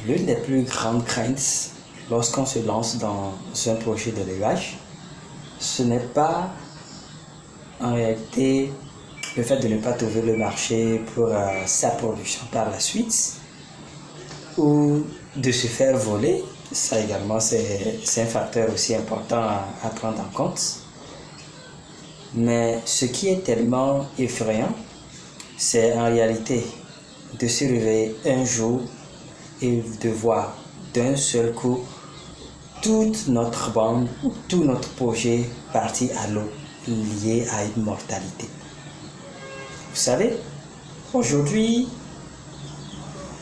l'une des plus grandes craintes lorsqu'on se lance dans un projet d'élevage, ce n'est pas en réalité le fait de ne pas trouver le marché pour sa production par la suite ou de se faire voler. Ça également, c'est un facteur aussi important à prendre en compte. Mais ce qui est tellement effrayant, c'est en réalité de se réveiller un jour et de voir d'un seul coup toute notre bande, tout notre projet parti à l'eau, lié à une mortalité. Vous savez, aujourd'hui,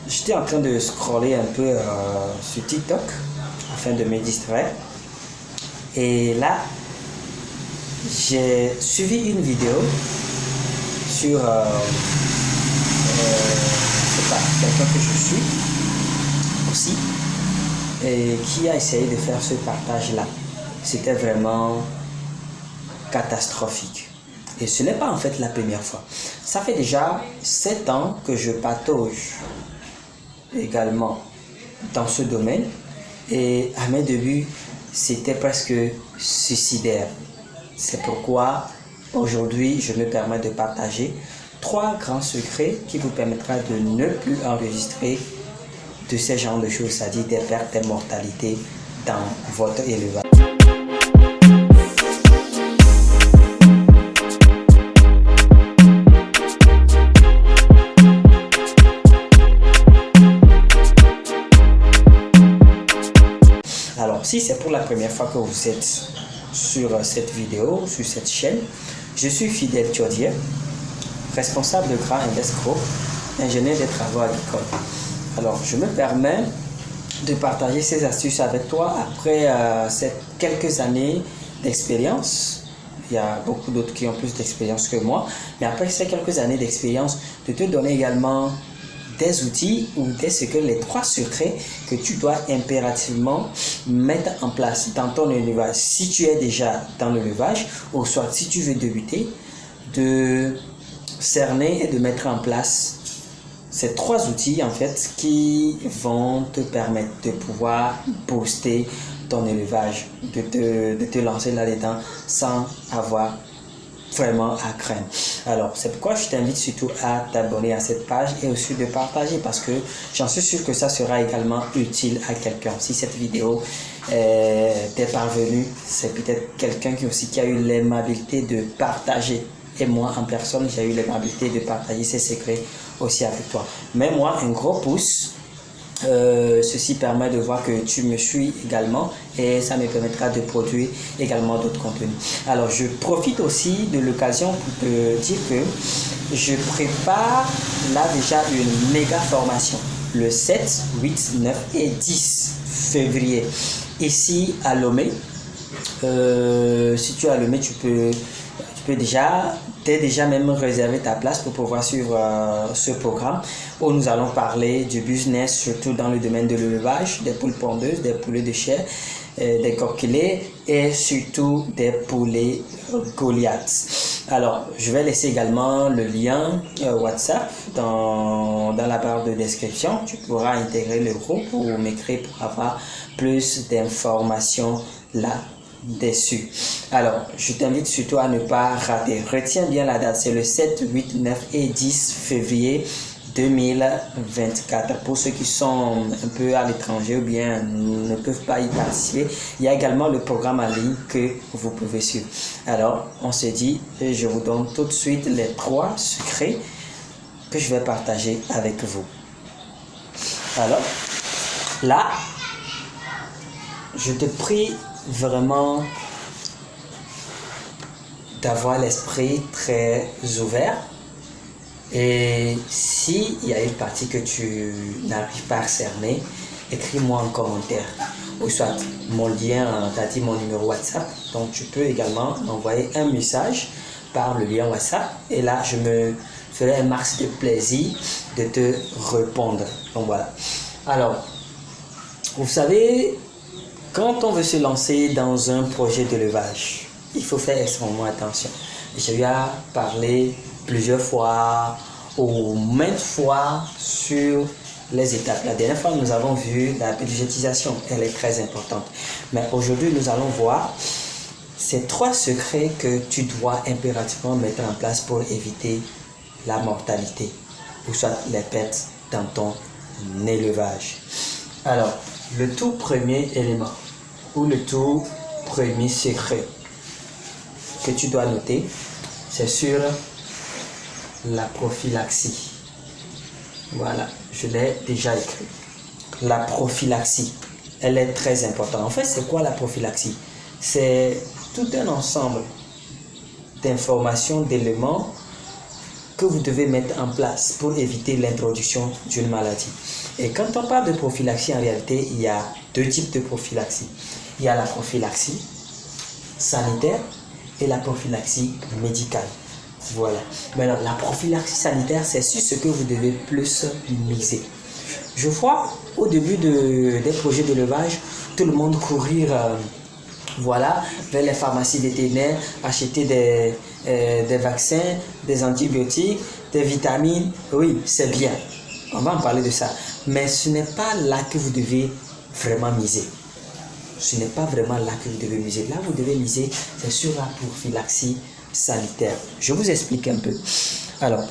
j'étais en train de scroller un peu sur TikTok afin de me distraire. Et là, j'ai suivi une vidéo sur quelqu'un que je suis aussi et qui a essayé de faire ce partage-là. C'était vraiment catastrophique. Et ce n'est pas en fait la première fois. Ça fait déjà 7 ans que je patauge également dans ce domaine. Et à mes débuts, c'était presque suicidaire. C'est pourquoi aujourd'hui, je me permets de partager 3 grands secrets qui vous permettra de ne plus enregistrer de ce genre de choses, c'est-à-dire des pertes, des mortalités dans votre élevage. Alors, si c'est pour la première fois que vous êtes sur cette vidéo, sur cette chaîne, je suis Fidèle Thiodier, responsable de Grand Invest Group, ingénieur des travaux agricoles. Alors, je me permets de partager ces astuces avec toi après ces quelques années d'expérience. Il y a beaucoup d'autres qui ont plus d'expérience que moi, mais après ces quelques années d'expérience, de te donner également des outils ou des secrets, les 3 secrets que tu dois impérativement mettre en place dans ton élevage. Si tu es déjà dans l'élevage, ou soit si tu veux débuter, de cerner et de mettre en place ces 3 outils en fait qui vont te permettre de pouvoir booster ton élevage, de te lancer là-dedans sans avoir vraiment à craindre. Alors, c'est pourquoi je t'invite surtout à t'abonner à cette page et aussi de partager parce que j'en suis sûr que ça sera également utile à quelqu'un. Si cette vidéo t'est parvenue, c'est peut-être quelqu'un qui a eu l'aimabilité de partager. Et moi, en personne, j'ai eu l'aimabilité de partager ces secrets aussi avec toi. Mets-moi un gros pouce. Ceci permet de voir que tu me suis également et ça me permettra de produire également d'autres contenus. Alors, je profite aussi de l'occasion pour te dire que je prépare là déjà une méga formation le 7, 8, 9 et 10 février ici à Lomé. Si tu es à Lomé, tu peux déjà même réservé ta place pour pouvoir suivre ce programme où nous allons parler du business, surtout dans le domaine de l'élevage, des poules pondeuses, des poulets de chair, des coquelets et surtout des poulets Goliath. Alors, je vais laisser également le lien WhatsApp dans la barre de description. Tu pourras intégrer le groupe ou m'écrire pour avoir plus d'informations là dessus. Alors, je t'invite surtout à ne pas rater. Retiens bien la date, c'est le 7, 8, 9 et 10 février 2024. Pour ceux qui sont un peu à l'étranger ou bien ne peuvent pas y participer, il y a également le programme en ligne que vous pouvez suivre. Alors, on se dit, et je vous donne tout de suite les 3 secrets que je vais partager avec vous. Alors, là, je te prie vraiment d'avoir l'esprit très ouvert et s'il y a une partie que tu n'arrives pas à cerner, écris-moi en commentaire ou soit mon lien, t'as dit mon numéro WhatsApp, donc tu peux également m'envoyer un message par le lien WhatsApp et là je me ferai un max de plaisir de te répondre. Donc voilà. Alors, vous savez, quand on veut se lancer dans un projet d'élevage, il faut faire extrêmement attention. J'ai eu à parler plusieurs fois ou maintes fois sur les étapes. La dernière fois, nous avons vu la budgétisation. Elle est très importante. Mais aujourd'hui, nous allons voir ces 3 secrets que tu dois impérativement mettre en place pour éviter la mortalité ou soit les pertes dans ton élevage. Alors, le tout premier élément ou le tout premier secret que tu dois noter, c'est sur la prophylaxie. Voilà, je l'ai déjà écrit. La prophylaxie, elle est très importante. En fait, c'est quoi la prophylaxie? C'est tout un ensemble d'informations, d'éléments que vous devez mettre en place pour éviter l'introduction d'une maladie. Et quand on parle de prophylaxie, en réalité, il y a 2 types de prophylaxie. Il y a la prophylaxie sanitaire et la prophylaxie médicale. Voilà. Maintenant, la prophylaxie sanitaire, c'est sur ce que vous devez plus miser. Je vois au début des projets d'élevage, tout le monde courir vers les pharmacies vétérinaires, acheter des vaccins, des antibiotiques, des vitamines. Oui, c'est bien. On va en parler de ça. Mais ce n'est pas là que vous devez vraiment miser. Ce n'est pas vraiment là que vous devez miser. Là, vous devez miser, c'est sur la prophylaxie sanitaire. Je vous explique un peu. Alors,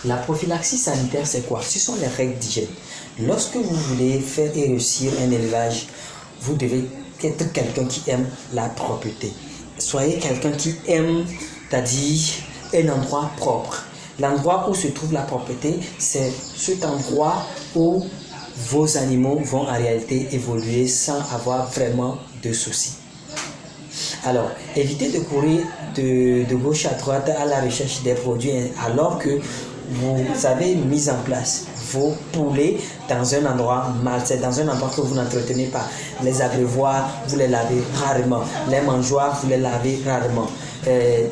la prophylaxie sanitaire, c'est quoi? Ce sont les règles d'hygiène. Lorsque vous voulez faire et réussir un élevage, vous devez être quelqu'un qui aime la propreté. Soyez quelqu'un qui aime, c'est-à-dire un endroit propre. L'endroit où se trouve la propreté, c'est cet endroit où vos animaux vont en réalité évoluer sans avoir vraiment de soucis. Alors, évitez de courir de gauche à droite à la recherche des produits alors que vous avez mis en place vos poulets dans un endroit malsain, dans un endroit que vous n'entretenez pas. Les abreuvoirs, vous les lavez rarement. Les mangeoires, vous les lavez rarement.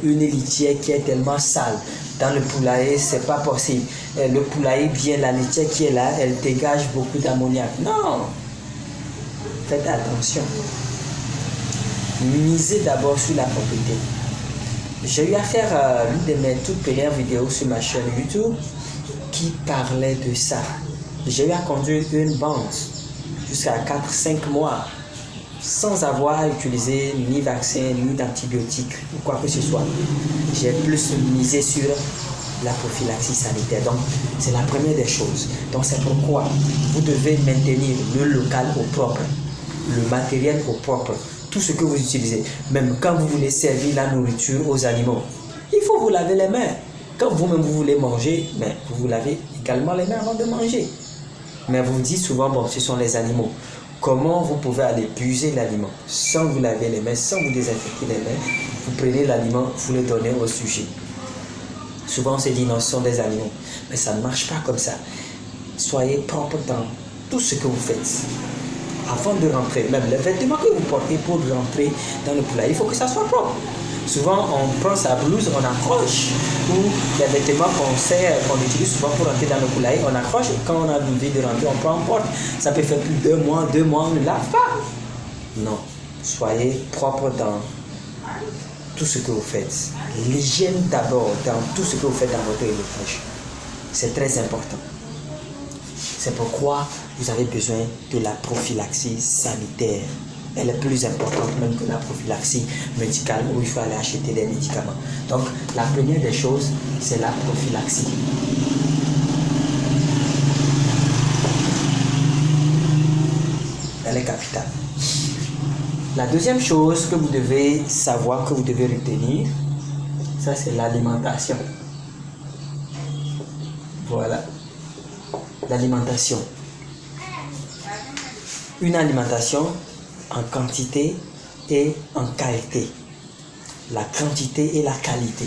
Une litière qui est tellement sale dans le poulailler, c'est pas possible. Le poulailler, bien la litière qui est là, elle dégage beaucoup d'ammoniac. Non! Faites attention. Misez d'abord sur la propreté. J'ai eu à faire l'une de mes toutes premières vidéos sur ma chaîne YouTube qui parlait de ça. J'ai eu à conduire une bande jusqu'à 4-5 mois sans avoir utilisé ni vaccin, ni d'antibiotiques ou quoi que ce soit. J'ai plus misé sur la prophylaxie sanitaire. Donc, c'est la première des choses. Donc, c'est pourquoi vous devez maintenir le local au propre, le matériel au propre, tout ce que vous utilisez. Même quand vous voulez servir la nourriture aux animaux, il faut vous laver les mains. Quand vous-même vous voulez manger, mais vous vous lavez également les mains avant de manger. Mais vous vous dites souvent, bon, ce sont les animaux. Comment vous pouvez aller puiser l'aliment sans vous laver les mains, sans vous désinfecter les mains? Vous prenez l'aliment, vous le donnez au sujet. Souvent on se dit non, ce sont des animaux. Mais ça ne marche pas comme ça. Soyez propre dans tout ce que vous faites. Avant de rentrer, même les vêtements que vous portez pour rentrer dans le poulailler, il faut que ça soit propre. Souvent, on prend sa blouse, on accroche, ou les vêtements qu'on utilise souvent pour rentrer dans le poulailler, on accroche, et quand on a envie de rentrer, on prend en porte. Ça peut faire plus de 2 mois, on ne lave pas. Non, soyez propre dans tout ce que vous faites. L'hygiène d'abord dans tout ce que vous faites dans votre élevage. C'est très important. C'est pourquoi vous avez besoin de la prophylaxie sanitaire. Elle est plus importante même que la prophylaxie médicale où il faut aller acheter des médicaments. Donc, la première des choses, c'est la prophylaxie. Elle est capitale. La deuxième chose que vous devez savoir, que vous devez retenir, ça c'est l'alimentation. Voilà. L'alimentation. Une alimentation en quantité et en qualité. La quantité et la qualité.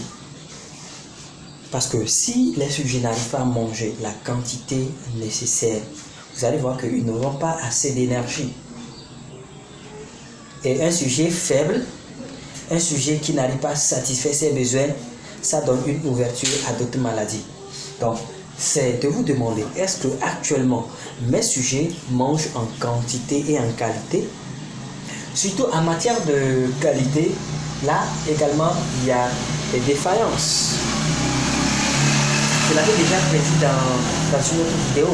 Parce que si les sujets n'arrivent pas à manger la quantité nécessaire, vous allez voir qu'ils n'auront pas assez d'énergie. Et un sujet faible, un sujet qui n'arrive pas à satisfaire ses besoins, ça donne une ouverture à d'autres maladies. Donc, c'est de vous demander, est-ce que actuellement mes sujets mangent en quantité et en qualité? Surtout en matière de qualité, là également il y a des défaillances. Je l'avais déjà prévu dans une autre vidéo.